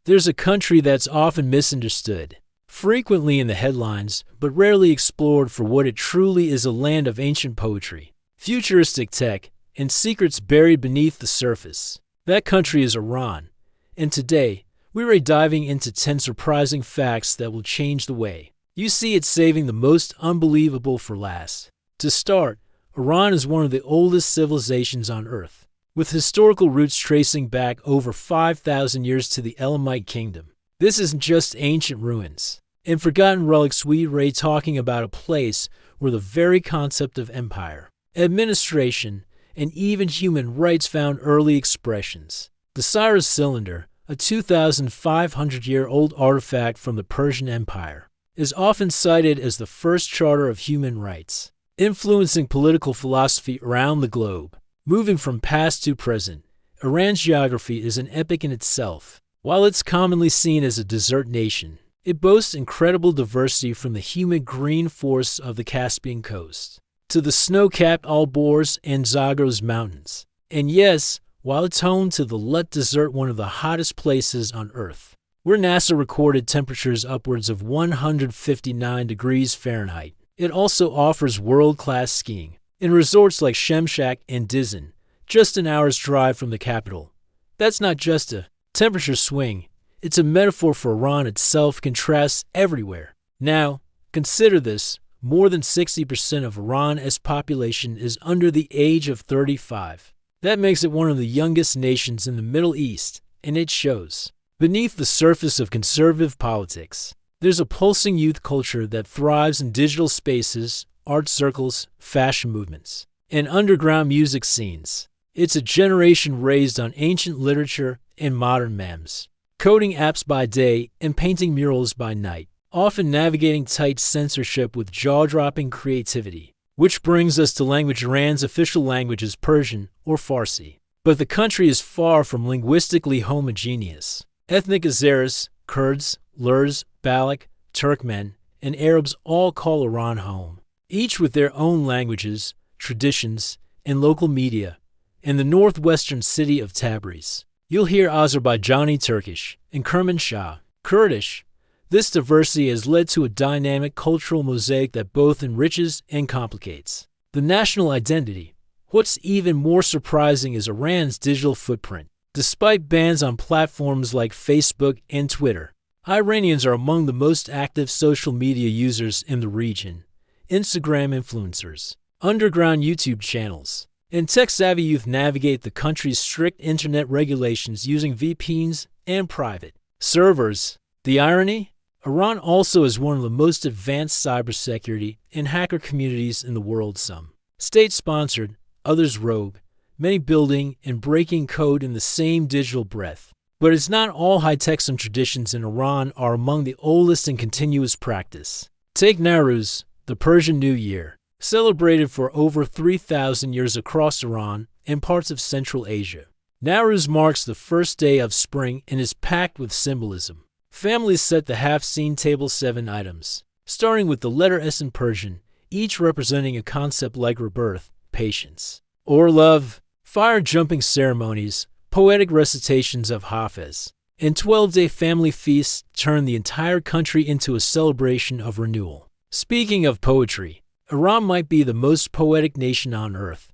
There's a country that's often misunderstood, frequently in the headlines, but rarely explored for what it truly is: a land of ancient poetry, futuristic tech, and secrets buried beneath the surface. That country is Iran, and today, we're diving into 10 surprising facts that will change the way you see it, saving the most unbelievable for last. To start, Iran is one of the oldest civilizations on Earth, with historical roots tracing back over 5,000 years to the Elamite Kingdom. This isn't just ancient ruins and forgotten relics. We're talking about a place where the very concept of empire, administration, and even human rights found early expressions. The Cyrus Cylinder, a 2,500-year-old artifact from the Persian Empire, is often cited as the first charter of human rights, influencing political philosophy around the globe. Moving from past to present, Iran's geography is an epic in itself. While it's commonly seen as a desert nation, it boasts incredible diversity, from the humid green forests of the Caspian coast to the snow-capped Alborz and Zagros mountains. And yes, while it's home to the Lut Desert, one of the hottest places on Earth, where NASA recorded temperatures upwards of 159 degrees Fahrenheit, it also offers world-class skiing in resorts like Shemshak and Dizin, just an hour's drive from the capital. That's not just a temperature swing, it's a metaphor for Iran itself. Contrasts everywhere. Now, consider this: more than 60% of Iran's population is under the age of 35. That makes it one of the youngest nations in the Middle East, and it shows. Beneath the surface of conservative politics, there's a pulsing youth culture that thrives in digital spaces, art circles, fashion movements, and underground music scenes. It's a generation raised on ancient literature and modern memes, coding apps by day and painting murals by night, often navigating tight censorship with jaw-dropping creativity. Which brings us to language. Iran's official language is Persian or Farsi, but the country is far from linguistically homogeneous. Ethnic Azeris, Kurds, Lurs, Baloch, Turkmen, and Arabs all call Iran home, each with their own languages, traditions, and local media. In the northwestern city of Tabriz, you'll hear Azerbaijani Turkish and Kermanshah Kurdish. This diversity has led to a dynamic cultural mosaic that both enriches and complicates the national identity. What's even more surprising is Iran's digital footprint. Despite bans on platforms like Facebook and Twitter, Iranians are among the most active social media users in the region. Instagram influencers, underground YouTube channels, and tech-savvy youth navigate the country's strict internet regulations using VPNs and private servers. The irony? Iran also is one of the most advanced cybersecurity and hacker communities in the world. Some state-sponsored, others rogue, many building and breaking code in the same digital breath. But it's not all high-tech. Some traditions in Iran are among the oldest in continuous practice. Take Nowruz, the Persian New Year, celebrated for over 3,000 years across Iran and parts of Central Asia. Nowruz marks the first day of spring and is packed with symbolism. Families set the half-seen table 7 items, starting with the letter S in Persian, each representing a concept like rebirth, patience, or love. Fire-jumping ceremonies, poetic recitations of Hafez, and 12-day family feasts turn the entire country into a celebration of renewal. Speaking of poetry, Iran might be the most poetic nation on earth.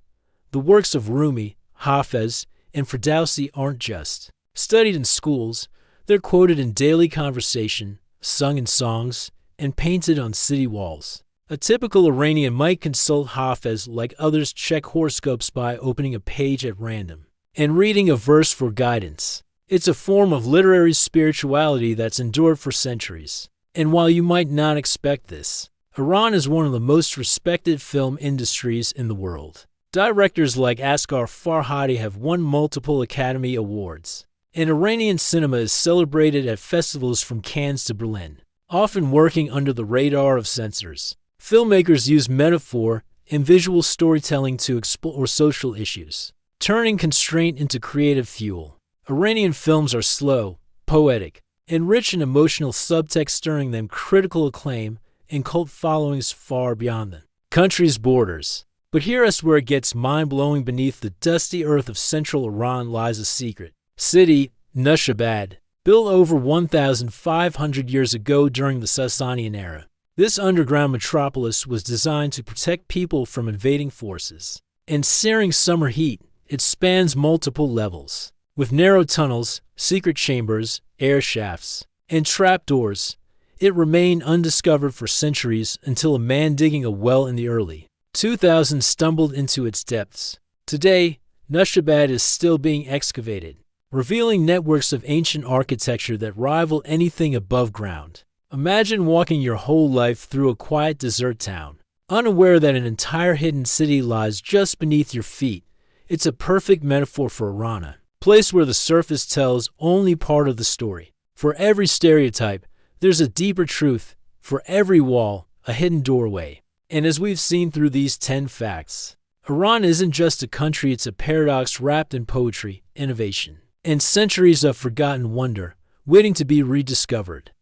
The works of Rumi, Hafez, and Ferdowsi aren't just studied in schools. They're quoted in daily conversation, sung in songs, and painted on city walls. A typical Iranian might consult Hafez like others check horoscopes by opening a page at random and reading a verse for guidance. It's a form of literary spirituality that's endured for centuries. And while you might not expect this, Iran is one of the most respected film industries in the world. Directors like Asghar Farhadi have won multiple Academy Awards, and Iranian cinema is celebrated at festivals from Cannes to Berlin, often working under the radar of censors. Filmmakers use metaphor and visual storytelling to explore social issues, turning constraint into creative fuel. Iranian films are slow, poetic, and rich in emotional subtext, stirring them critical acclaim and cult followings far beyond the country's borders. But here's where it gets mind-blowing. Beneath the dusty earth of central Iran lies a secret city, Nushabad. built over 1,500 years ago during the Sasanian era. This underground metropolis was designed to protect people from invading forces. In searing summer heat, it spans multiple levels. With narrow tunnels, secret chambers, air shafts, and trapdoors, it remained undiscovered for centuries until a man digging a well in the early 2000s stumbled into its depths. Today, Nushabad is still being excavated, revealing networks of ancient architecture that rival anything above ground. Imagine walking your whole life through a quiet desert town, unaware that an entire hidden city lies just beneath your feet. It's a perfect metaphor for Iran, a place where the surface tells only part of the story. For every stereotype, there's a deeper truth. For every wall, a hidden doorway. And as we've seen through these 10 facts, Iran isn't just a country, it's a paradox wrapped in poetry, innovation, and centuries of forgotten wonder, waiting to be rediscovered.